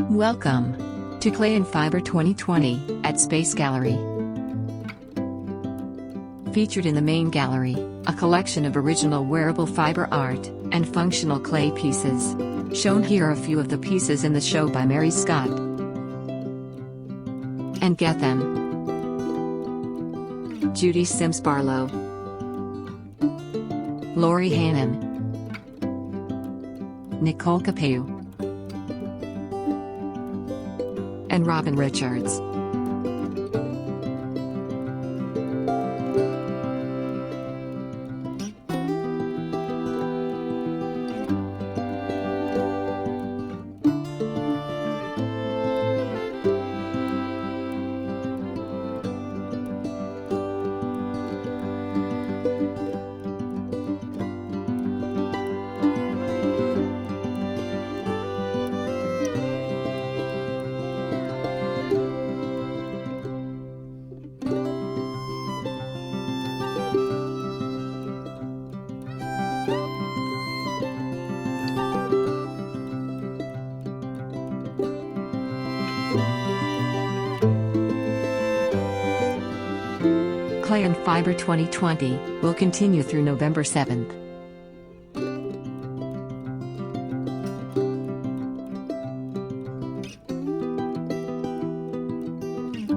Welcome to Clay and Fiber 2020 at Space Gallery. Featured in the main gallery, a collection of original wearable fiber art and functional clay pieces. Shown here are a few of the pieces in the show by Mary Scott. And get them: Judy Sims Barlow, Lori Hannon, Nicole Capew, and Robin Richards. Clay and Fiber 2020 will continue through November 7th.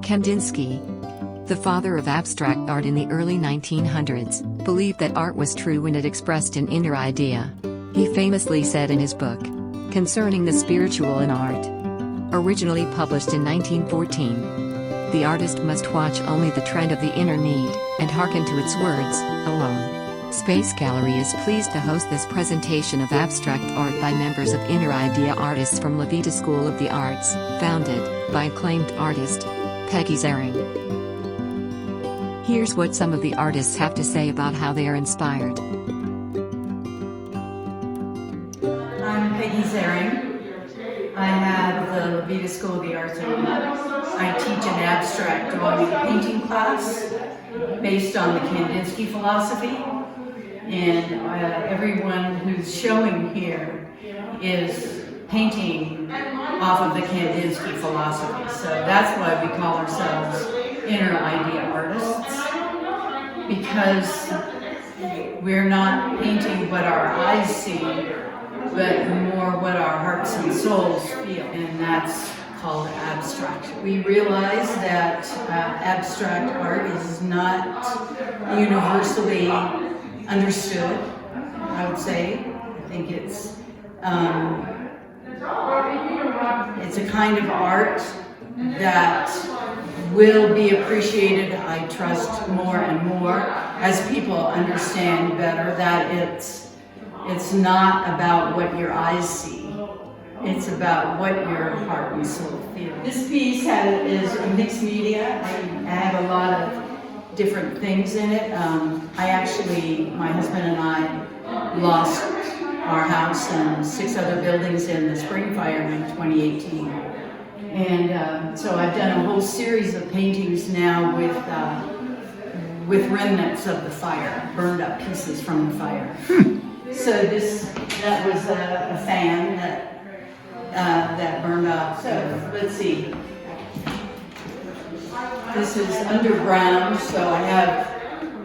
Kandinsky, the father of abstract art in the early 1900s, believed that art was true when it expressed an inner idea. He famously said in his book, Concerning the Spiritual in Art, originally published in 1914, the artist must watch only the trend of the inner need, and hearken to its words, alone. Space Gallery is pleased to host this presentation of abstract art by members of Inner Idea artists from La Vita School of the Arts, founded by acclaimed artist Peggy Zering. Here's what some of the artists have to say about how they are inspired. I'm Peggy Zering. I have the La Vita School of the Arts, and I teach an abstract drawing and painting class based on the Kandinsky philosophy. And everyone who's showing here is painting off of the Kandinsky philosophy. So that's why we call ourselves Inner Idea artists, because we're not painting what our eyes see, but more what our hearts and souls feel, and that's called abstract. We realize that abstract art is not universally understood, I would say. I think it's a kind of art that will be appreciated, I trust, more and more as people understand better that it's not about what your eyes see. It's about what your heart and soul feel. This piece is a mixed media. I have a lot of different things in it. My husband and I lost our house and 6 other buildings in the spring fire in 2018. And so I've done a whole series of paintings now with remnants of the fire, burned up pieces from the fire. So that was a fan that burned up. So let's see. This is underground, so I have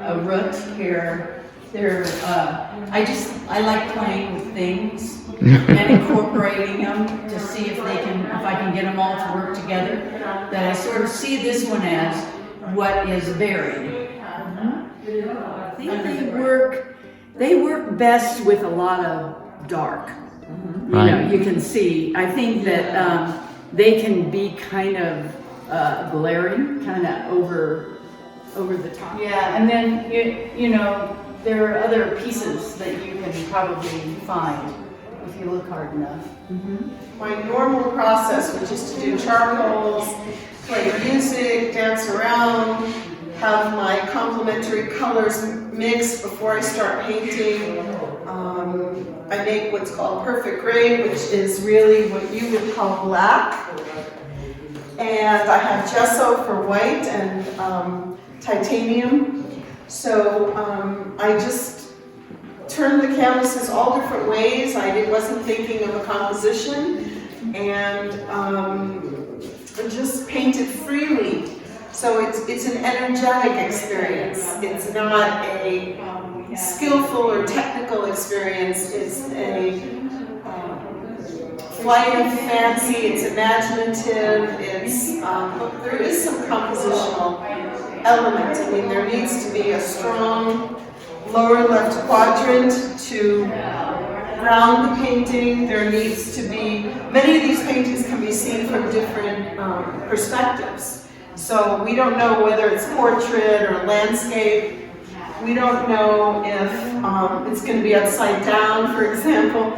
a root here. I like playing with things and incorporating them to see if I can get them all to work together. That I sort of see this one as what is buried. I think they work best with a lot of dark. You can see. I think that they can be kind of glaring, kind of over the top. Yeah, and then there are other pieces that you can probably find if you look hard enough. My normal process, which is to do charcoals, play music, dance around, have my complementary colors mixed before I start painting. I make what's called perfect gray, which is really what you would call black. And I have gesso for white and titanium So I just turned the canvases all different ways. I wasn't thinking of a composition, and just painted freely. So it's an energetic experience. It's not a skillful or technical experience. It's a flight of fancy. It's imaginative. It's there is some compositional element. I mean, there needs to be a strong lower left quadrant to ground the painting. There needs to be, many of these paintings can be seen from different perspectives. So we don't know whether it's portrait or landscape. We don't know if it's going to be upside down, for example.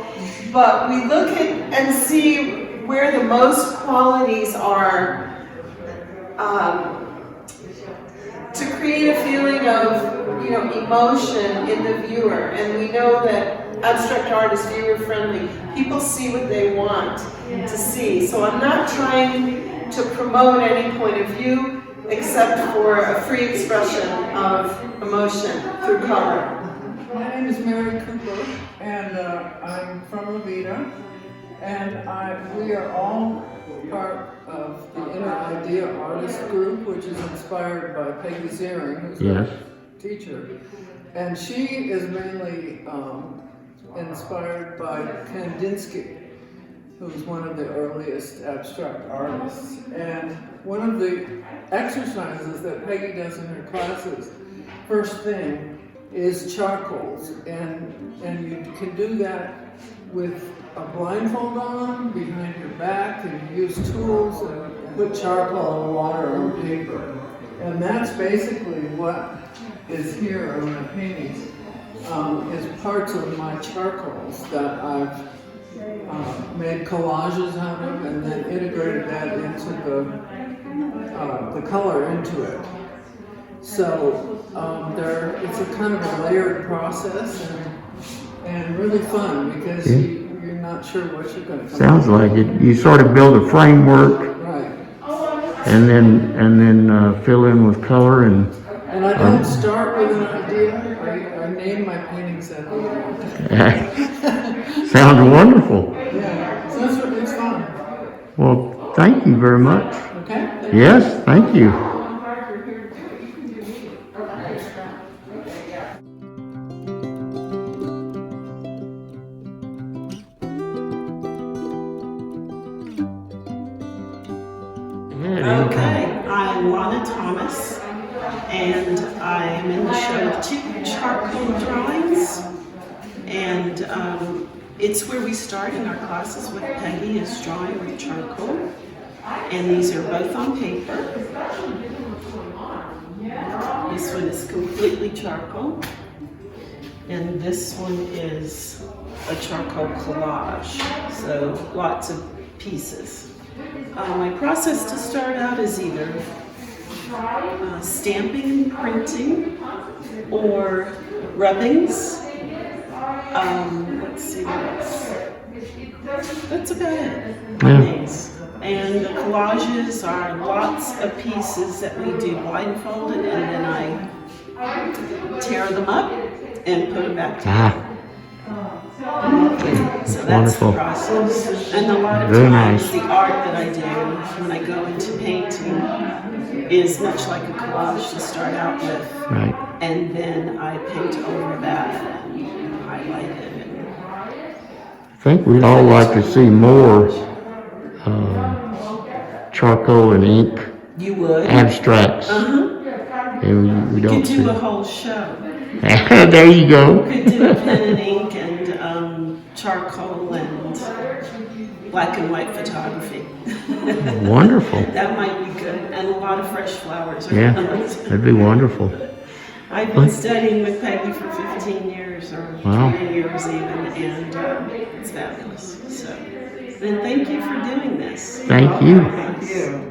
But we look at and see where the most qualities are to create a feeling of, you know, emotion in the viewer. And we know that abstract art is viewer friendly. People see what they want to see. So I'm not trying to promote any point of view except for a free expression of emotion through color. My name is Mary Cooper, and I'm from Revita, and we are all part of the Inner Idea Artist Group, which is inspired by Peggy Ziering, who's a teacher. And she is mainly inspired by Kandinsky, who's one of the earliest abstract artists. And one of the exercises that Peggy does in her classes, first thing, is charcoals. And you can do that with a blindfold on behind your back, and you use tools and put charcoal and water on paper. And that's basically what is here on my paintings, is parts of my charcoals that I've made collages out of, and then integrated that into the color into it. So it's a kind of a layered process, and really fun, because you're not sure what you're going to come Sounds like it. You sort of build a framework, right? and then fill in with color and. And I don't start with an idea. I name my paintings at the end. Sounds wonderful. Yeah, so it's fun. Well, thank you very much. Okay. Yes, thank you. Okay, I'm Lana Thomas, and I am in the show of two charcoal drawings, and it's where we start in our classes with Peggy, is drawing with charcoal, and these are both on paper. This one is completely charcoal, and this one is a charcoal collage, so lots of pieces. My process to start out is either stamping and printing, or rubbings. Let's see what else. That's about it. Rubbings. And the collages are lots of pieces that we do blindfolded, and then I tear them up and put them back together. So that's Wonderful. the process. And a lot of Very times nice. the art that I do when I go into painting is much like a collage to start out with. Right. And then I paint over that and highlight it. I think we'd all like to see more charcoal and ink You would? abstracts. And we We don't could see. do a whole show. There you go. We could do a pen and ink and charcoal and black and white photography. Wonderful. That might be good, and a lot of fresh flowers. Yeah, that'd be wonderful. I've been studying with Peggy for 15 years, or Wow. 20 years even, and it's fabulous. So, and thank you for doing this. Thank you. Thank you.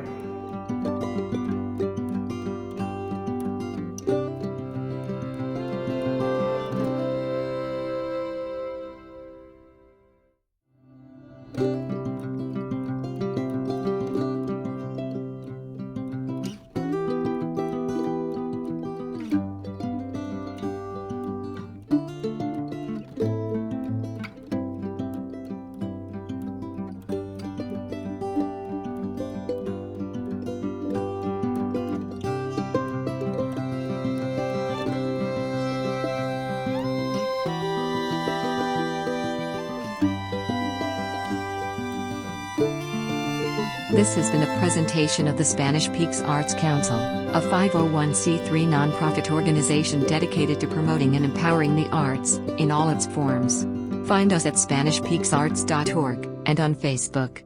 This has been a presentation of the Spanish Peaks Arts Council, a 501c3 nonprofit organization dedicated to promoting and empowering the arts, in all its forms. Find us at SpanishPeaksArts.org, and on Facebook.